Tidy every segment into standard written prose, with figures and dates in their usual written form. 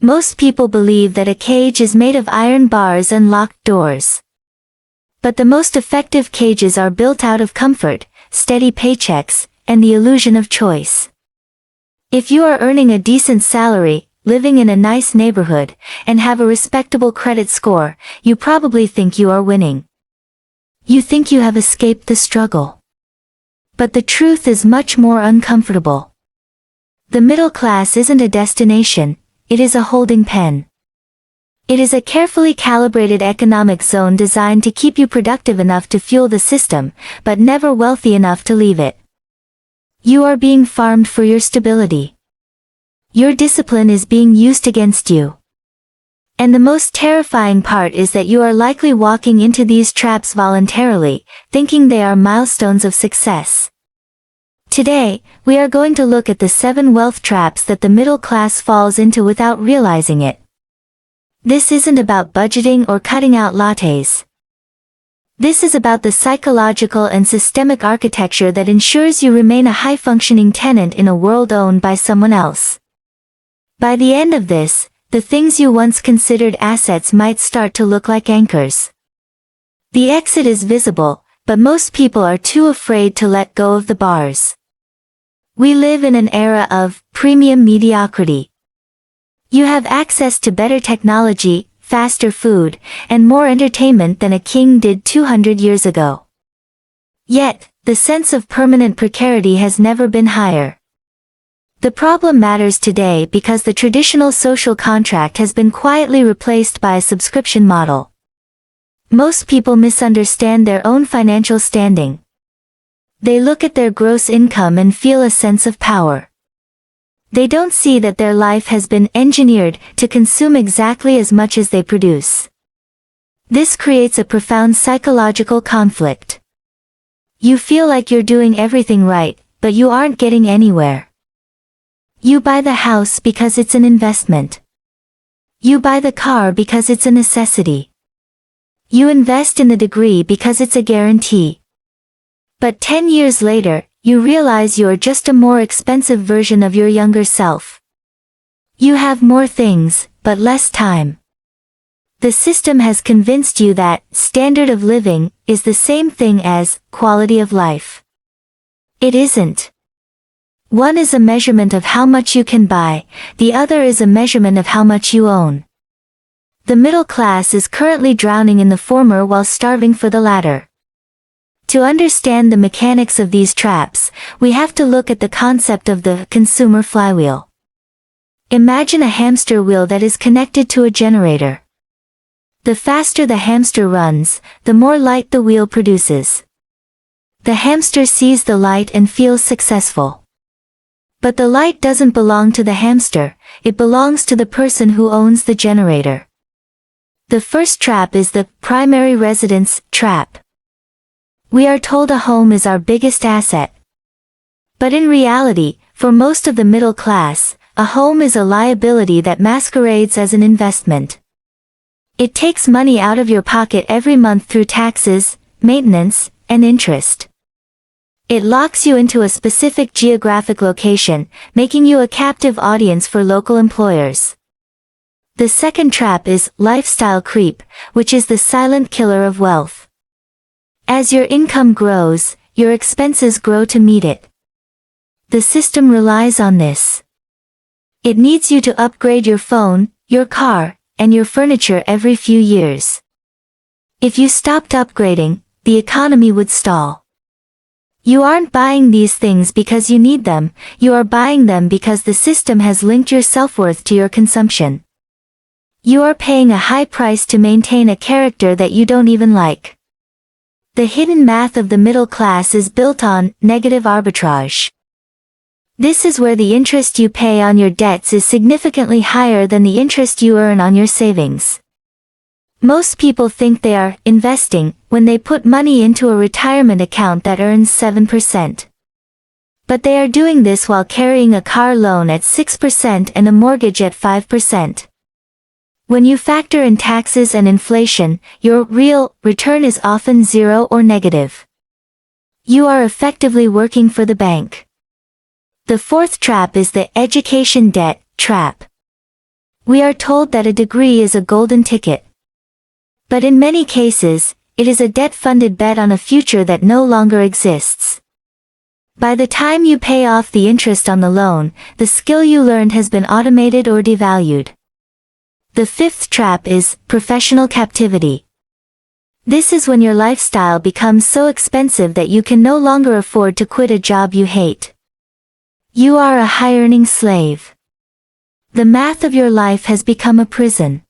Most people believe that a cage is made of iron bars and locked doors. But the most effective cages are built out of comfort, steady paychecks, and the illusion of choice. If you are earning a decent salary, living in a nice neighborhood, and have a respectable credit score, you probably think you are winning. You think you have escaped the struggle. But the truth is much more uncomfortable. The middle class isn't a destination, it is a holding pen. It is a carefully calibrated economic zone designed to keep you productive enough to fuel the system, but never wealthy enough to leave it. You are being farmed for your stability. Your discipline is being used against you. And the most terrifying part is that you are likely walking into these traps voluntarily, thinking they are milestones of success. Today, we are going to look at the 7 wealth traps that the middle class falls into without realizing it. This isn't about budgeting or cutting out lattes. This is about the psychological and systemic architecture that ensures you remain a high-functioning tenant in a world owned by someone else. By the end of this, the things you once considered assets might start to look like anchors. The exit is visible, but most people are too afraid to let go of the bars. We live in an era of premium mediocrity. You have access to better technology, faster food, and more entertainment than a king did 200 years ago. Yet, the sense of permanent precarity has never been higher. The problem matters today because the traditional social contract has been quietly replaced by a subscription model. Most people misunderstand their own financial standing. They look at their gross income and feel a sense of power. They don't see that their life has been engineered to consume exactly as much as they produce. This creates a profound psychological conflict. You feel like you're doing everything right, but you aren't getting anywhere. You buy the house because it's an investment. You buy the car because it's a necessity. You invest in the degree because it's a guarantee. But 10 years later, you realize you're just a more expensive version of your younger self. You have more things, but less time. The system has convinced you that standard of living is the same thing as quality of life. It isn't. One is a measurement of how much you can buy, the other is a measurement of how much you own. The middle class is currently drowning in the former while starving for the latter. To understand the mechanics of these traps, we have to look at the concept of the consumer flywheel. Imagine a hamster wheel that is connected to a generator. The faster the hamster runs, the more light the wheel produces. The hamster sees the light and feels successful. But the light doesn't belong to the hamster, it belongs to the person who owns the generator. The first trap is the primary residence trap. We are told a home is our biggest asset. But in reality, for most of the middle class, a home is a liability that masquerades as an investment. It takes money out of your pocket every month through taxes, maintenance, and interest. It locks you into a specific geographic location, making you a captive audience for local employers. The second trap is lifestyle creep, which is the silent killer of wealth. As your income grows, your expenses grow to meet it. The system relies on this. It needs you to upgrade your phone, your car, and your furniture every few years. If you stopped upgrading, the economy would stall. You aren't buying these things because you need them, you are buying them because the system has linked your self-worth to your consumption. You are paying a high price to maintain a character that you don't even like. The hidden math of the middle class is built on negative arbitrage. This is where the interest you pay on your debts is significantly higher than the interest you earn on your savings. Most people think they are investing when they put money into a retirement account that earns 7%. But they are doing this while carrying a car loan at 6% and a mortgage at 5%. When you factor in taxes and inflation, your real return is often zero or negative. You are effectively working for the bank. The fourth trap is the education debt trap. We are told that a degree is a golden ticket. But in many cases, it is a debt-funded bet on a future that no longer exists. By the time you pay off the interest on the loan, the skill you learned has been automated or devalued. The fifth trap is professional captivity. This is when your lifestyle becomes so expensive that you can no longer afford to quit a job you hate. You are a high-earning slave. The math of your life has become a prison.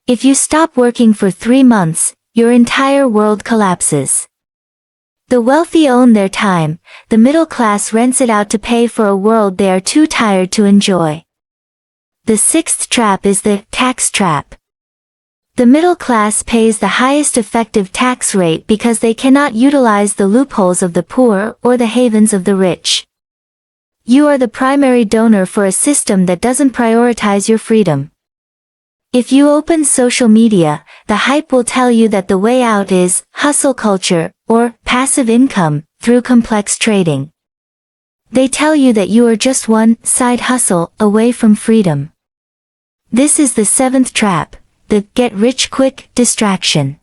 If you stop working for 3 months, your entire world collapses. The wealthy own their time, the middle class rents it out to pay for a world they are too tired to enjoy. The sixth trap is the tax trap. The middle class pays the highest effective tax rate because they cannot utilize the loopholes of the poor or the havens of the rich. You are the primary donor for a system that doesn't prioritize your freedom. If you open social media, the hype will tell you that the way out is hustle culture or passive income through complex trading. They tell you that you are just one side hustle away from freedom. This is the seventh trap, the get-rich-quick distraction.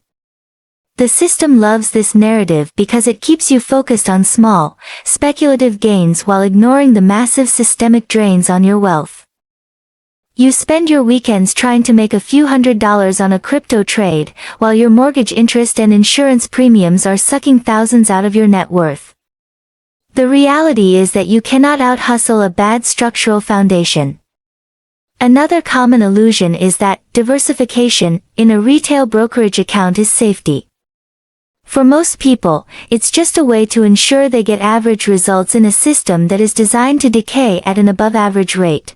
The system loves this narrative because it keeps you focused on small, speculative gains while ignoring the massive systemic drains on your wealth. You spend your weekends trying to make a few $100s on a crypto trade, while your mortgage interest and insurance premiums are sucking thousands out of your net worth. The reality is that you cannot out-hustle a bad structural foundation. Another common illusion is that diversification in a retail brokerage account is safety. For most people, it's just a way to ensure they get average results in a system that is designed to decay at an above-average rate.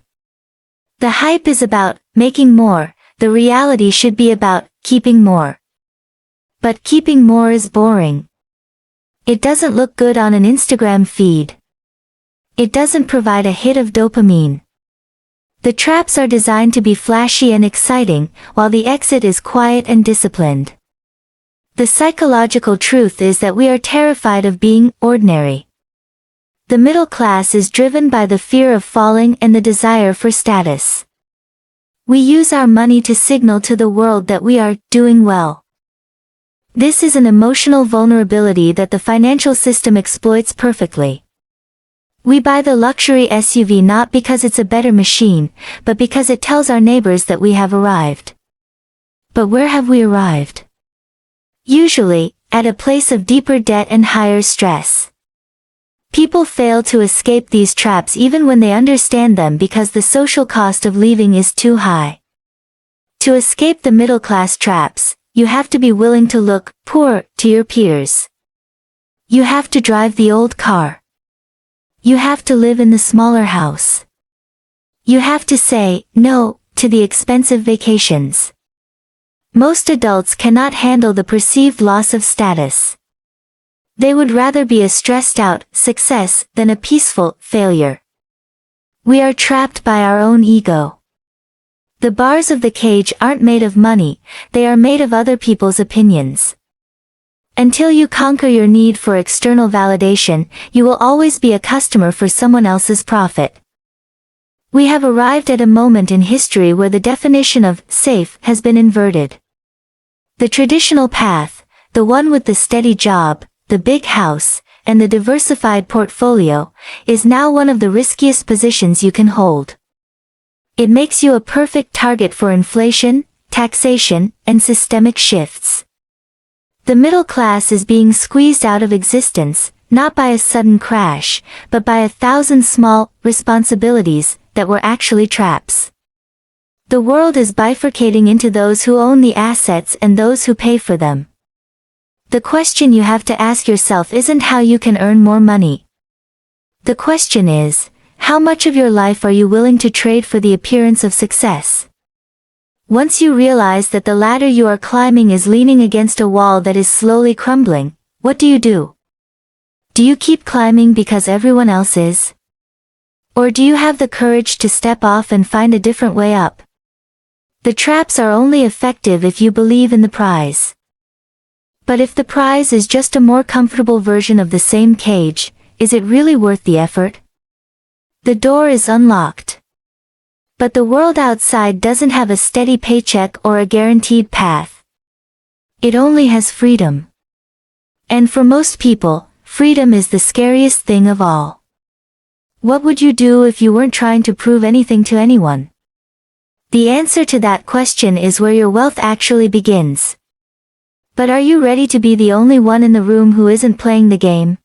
The hype is about making more, the reality should be about keeping more. But keeping more is boring. It doesn't look good on an Instagram feed. It doesn't provide a hit of dopamine. The traps are designed to be flashy and exciting, while the exit is quiet and disciplined. The psychological truth is that we are terrified of being ordinary. The middle class is driven by the fear of falling and the desire for status. We use our money to signal to the world that we are doing well. This is an emotional vulnerability that the financial system exploits perfectly. We buy the luxury SUV not because it's a better machine, but because it tells our neighbors that we have arrived. But where have we arrived? Usually, at a place of deeper debt and higher stress. People fail to escape these traps even when they understand them because the social cost of leaving is too high. To escape the middle-class traps, you have to be willing to look poor to your peers. You have to drive the old car. You have to live in the smaller house. You have to say no to the expensive vacations. Most adults cannot handle the perceived loss of status. They would rather be a stressed-out success than a peaceful failure. We are trapped by our own ego. The bars of the cage aren't made of money, they are made of other people's opinions. Until you conquer your need for external validation, you will always be a customer for someone else's profit. We have arrived at a moment in history where the definition of safe has been inverted. The traditional path, the one with the steady job, the big house, and the diversified portfolio, is now one of the riskiest positions you can hold. It makes you a perfect target for inflation, taxation, and systemic shifts. The middle class is being squeezed out of existence, not by a sudden crash, but by 1,000 small responsibilities that were actually traps. The world is bifurcating into those who own the assets and those who pay for them. The question you have to ask yourself isn't how you can earn more money. The question is, how much of your life are you willing to trade for the appearance of success? Once you realize that the ladder you are climbing is leaning against a wall that is slowly crumbling, what do? Do you keep climbing because everyone else is? Or do you have the courage to step off and find a different way up? The traps are only effective if you believe in the prize. But if the prize is just a more comfortable version of the same cage, is it really worth the effort? The door is unlocked. But the world outside doesn't have a steady paycheck or a guaranteed path. It only has freedom. And for most people, freedom is the scariest thing of all. What would you do if you weren't trying to prove anything to anyone? The answer to that question is where your wealth actually begins. But are you ready to be the only one in the room who isn't playing the game?